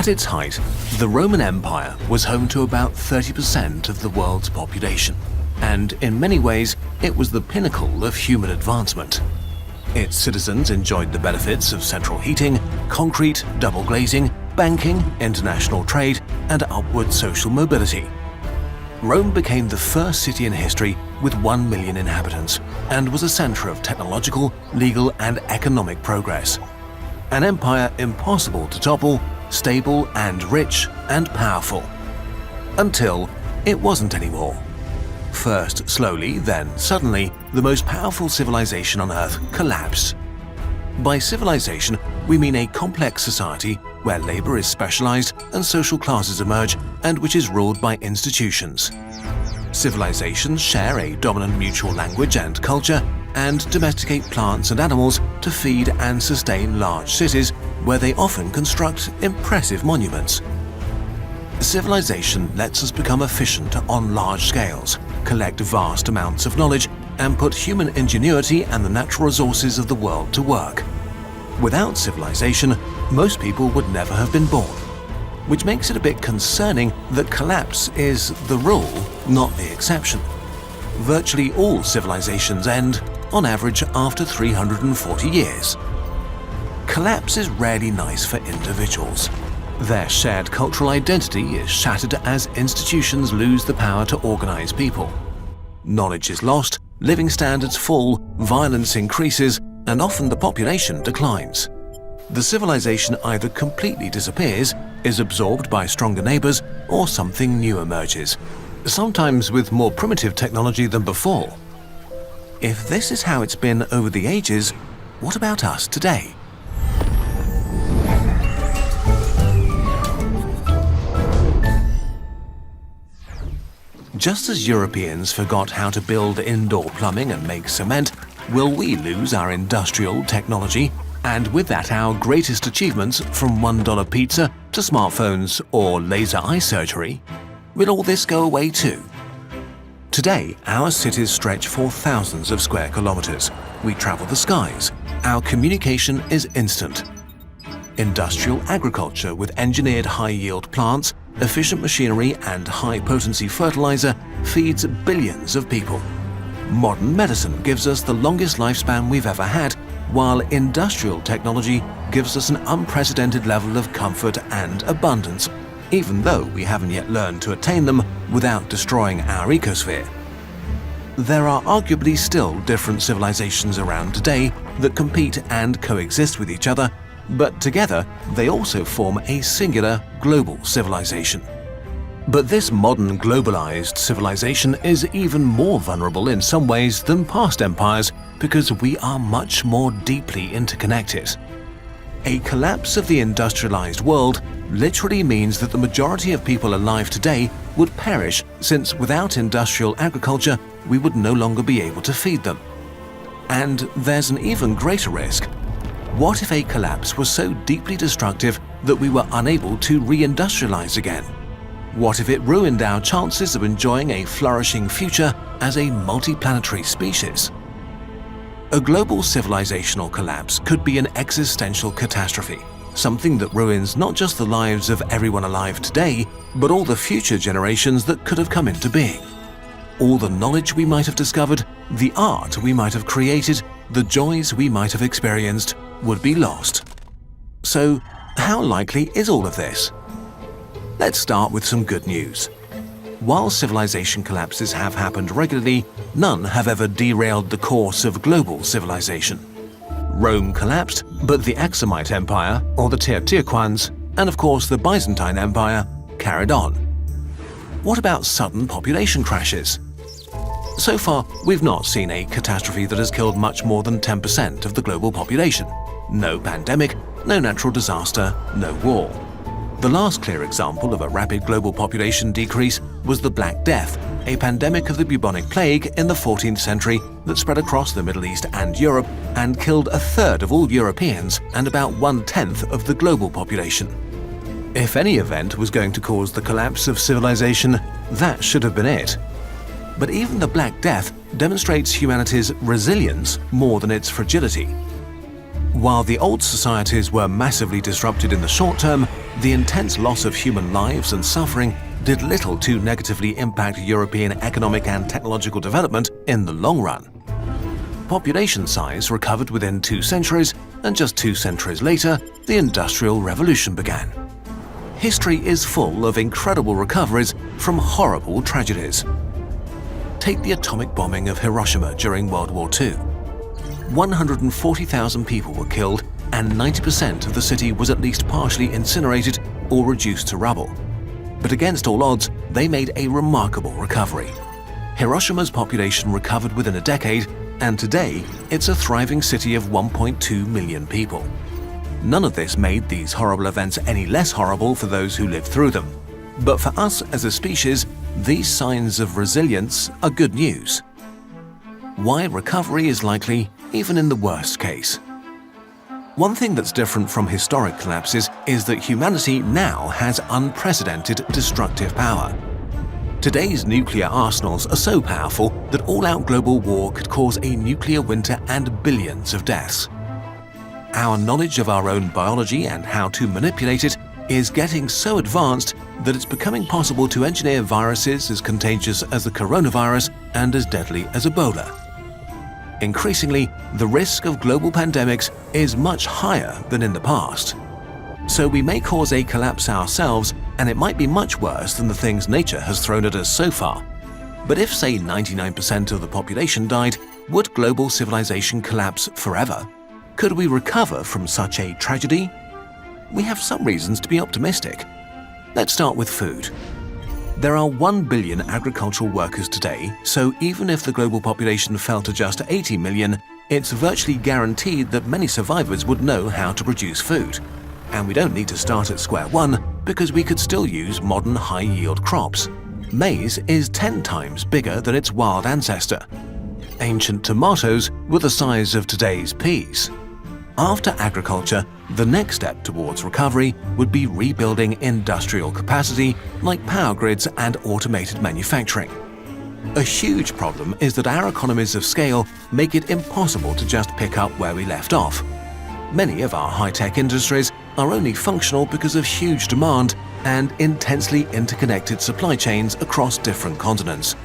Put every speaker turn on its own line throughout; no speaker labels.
At its height, the Roman Empire was home to about 30% of the world's population, and in many ways, it was the pinnacle of human advancement. Its citizens enjoyed the benefits of central heating, concrete, double glazing, banking, international trade, and upward social mobility. Rome became the first city in history with 1 million inhabitants and was a center of technological, legal, and economic progress. An empire impossible to topple, stable and rich and powerful. Until it wasn't anymore. First slowly, then suddenly, the most powerful civilization on Earth collapsed. By civilization, we mean a complex society where labor is specialized and social classes emerge and which is ruled by institutions. Civilizations share a dominant mutual language and culture and domesticate plants and animals to feed and sustain large cities where they often construct impressive monuments. Civilization lets us become efficient on large scales, collect vast amounts of knowledge, and put human ingenuity and the natural resources of the world to work. Without civilization, most people would never have been born, which makes it a bit concerning that collapse is the rule, not the exception. Virtually all civilizations end, on average, after 340 years. Collapse is rarely nice for individuals. Their shared cultural identity is shattered as institutions lose the power to organize people. Knowledge is lost, living standards fall, violence increases, and often the population declines. The civilization either completely disappears, is absorbed by stronger neighbors, or something new emerges, sometimes with more primitive technology than before. If this is how it's been over the ages, what about us today? Just as Europeans forgot how to build indoor plumbing and make cement, will we lose our industrial technology, and with that our greatest achievements from $1 pizza to smartphones or laser eye surgery? Will all this go away too? Today, our cities stretch for thousands of square kilometers. We travel the skies. Our communication is instant. Industrial agriculture with engineered high-yield plants, efficient machinery and high-potency fertilizer feeds billions of people. Modern medicine gives us the longest lifespan we've ever had, while industrial technology gives us an unprecedented level of comfort and abundance, even though we haven't yet learned to attain them without destroying our ecosphere. There are arguably still different civilizations around today that compete and coexist with each other, but together they also form a singular global civilization. But this modern globalized civilization is even more vulnerable in some ways than past empires because we are much more deeply interconnected. A collapse of the industrialized world literally means that the majority of people alive today would perish, since without industrial agriculture we would no longer be able to feed them. And there's an even greater risk. What if a collapse was so deeply destructive that we were unable to reindustrialize again? What if it ruined our chances of enjoying a flourishing future as a multiplanetary species? A global civilizational collapse could be an existential catastrophe, something that ruins not just the lives of everyone alive today, but all the future generations that could have come into being. All the knowledge we might have discovered, the art we might have created, the joys we might have experienced would be lost. So, how likely is all of this? Let's start with some good news. While civilization collapses have happened regularly, none have ever derailed the course of global civilization. Rome collapsed, but the Aksumite Empire, or the Teotihuacans, and of course the Byzantine Empire, carried on. What about sudden population crashes? So far, we've not seen a catastrophe that has killed much more than 10% of the global population. No pandemic, no natural disaster, no war. The last clear example of a rapid global population decrease was the Black Death, a pandemic of the bubonic plague in the 14th century that spread across the Middle East and Europe and killed a third of all Europeans and about 1/10 of the global population. If any event was going to cause the collapse of civilization, that should have been it. But even the Black Death demonstrates humanity's resilience more than its fragility. While the old societies were massively disrupted in the short term, the intense loss of human lives and suffering did little to negatively impact European economic and technological development in the long run. Population size recovered within 2 centuries, and just 2 centuries later, the Industrial Revolution began. History is full of incredible recoveries from horrible tragedies. Take the atomic bombing of Hiroshima during World War II. 140,000 people were killed, and 90% of the city was at least partially incinerated or reduced to rubble. But against all odds, they made a remarkable recovery. Hiroshima's population recovered within a decade, and today it's a thriving city of 1.2 million people. None of this made these horrible events any less horrible for those who lived through them. But for us as a species, these signs of resilience are good news. Why recovery is likely even in the worst case. One thing that's different from historic collapses is that humanity now has unprecedented destructive power. Today's nuclear arsenals are so powerful that all-out global war could cause a nuclear winter and billions of deaths. Our knowledge of our own biology and how to manipulate it is getting so advanced that it's becoming possible to engineer viruses as contagious as the coronavirus and as deadly as Ebola. Increasingly, the risk of global pandemics is much higher than in the past. So we may cause a collapse ourselves, and it might be much worse than the things nature has thrown at us so far. But if, say, 99% of the population died, would global civilization collapse forever? Could we recover from such a tragedy? We have some reasons to be optimistic. Let's start with food. There are 1 billion agricultural workers today, so even if the global population fell to just 80 million, it's virtually guaranteed that many survivors would know how to produce food. And we don't need to start at square one, because we could still use modern high-yield crops. Maize is 10 times bigger than its wild ancestor. Ancient tomatoes were the size of today's peas. After agriculture, the next step towards recovery would be rebuilding industrial capacity like power grids and automated manufacturing. A huge problem is that our economies of scale make it impossible to just pick up where we left off. Many of our high-tech industries are only functional because of huge demand and intensely interconnected supply chains across different continents.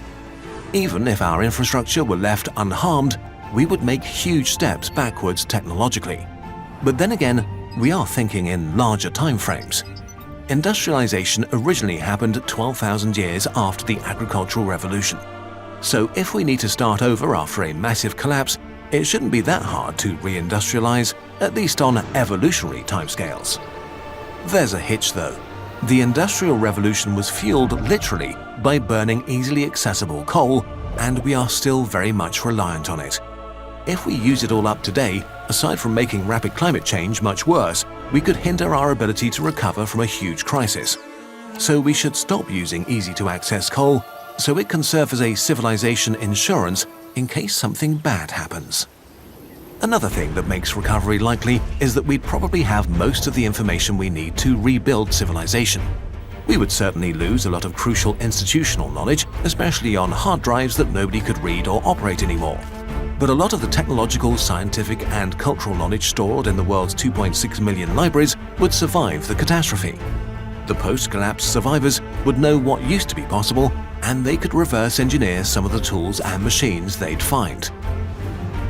Even if our infrastructure were left unharmed, we would make huge steps backwards technologically. But then again, we are thinking in larger timeframes. Industrialization originally happened 12,000 years after the agricultural revolution. So if we need to start over after a massive collapse, it shouldn't be that hard to reindustrialize, at least on evolutionary timescales. There's a hitch though. The Industrial Revolution was fueled literally by burning easily accessible coal, and we are still very much reliant on it. If we use it all up today, aside from making rapid climate change much worse, we could hinder our ability to recover from a huge crisis. So we should stop using easy-to-access coal, so it can serve as a civilization insurance in case something bad happens. Another thing that makes recovery likely is that we'd probably have most of the information we need to rebuild civilization. We would certainly lose a lot of crucial institutional knowledge, especially on hard drives that nobody could read or operate anymore. But a lot of the technological, scientific, and cultural knowledge stored in the world's 2.6 million libraries would survive the catastrophe. The post-collapse survivors would know what used to be possible, and they could reverse engineer some of the tools and machines they'd find.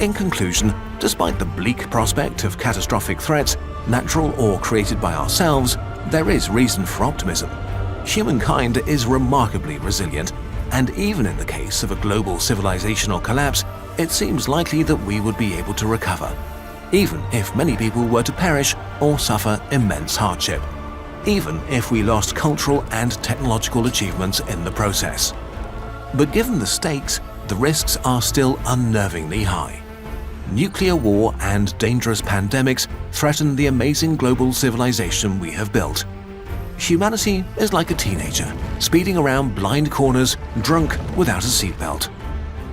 In conclusion, despite the bleak prospect of catastrophic threats, natural or created by ourselves, there is reason for optimism. Humankind is remarkably resilient, and even in the case of a global civilizational collapse, it seems likely that we would be able to recover, even if many people were to perish or suffer immense hardship, even if we lost cultural and technological achievements in the process. But given the stakes, the risks are still unnervingly high. Nuclear war and dangerous pandemics threaten the amazing global civilization we have built. Humanity is like a teenager, speeding around blind corners, drunk without a seatbelt.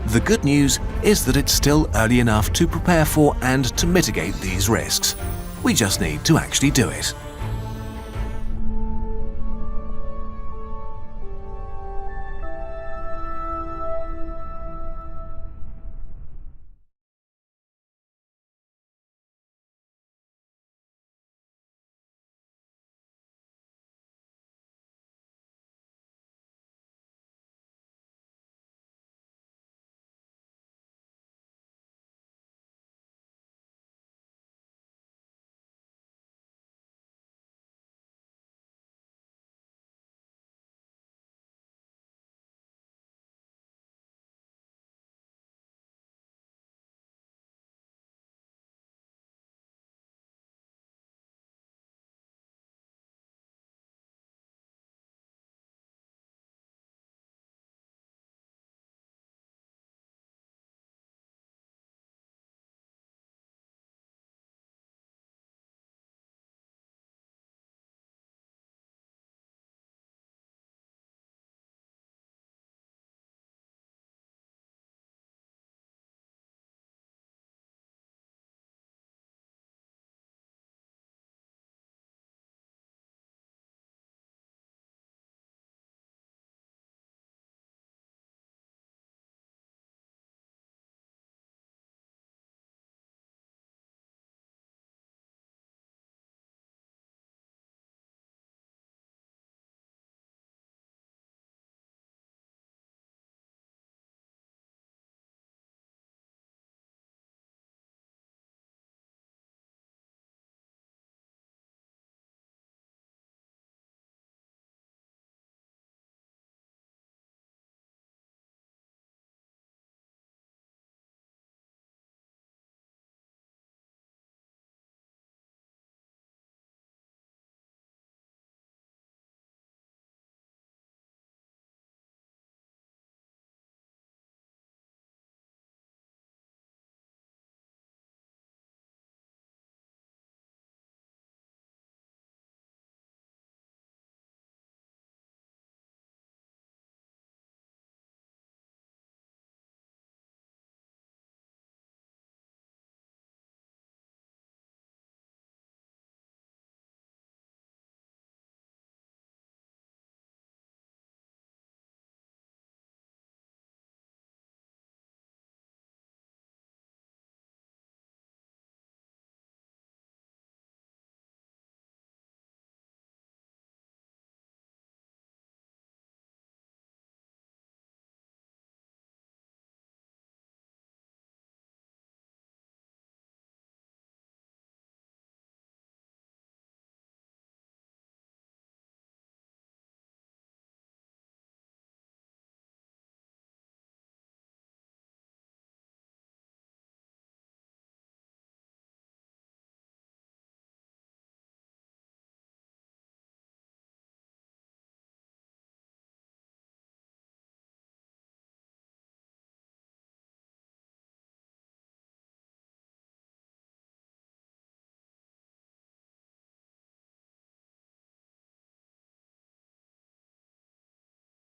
The good news is that it's still early enough to prepare for and to mitigate these risks. We just need to actually do it.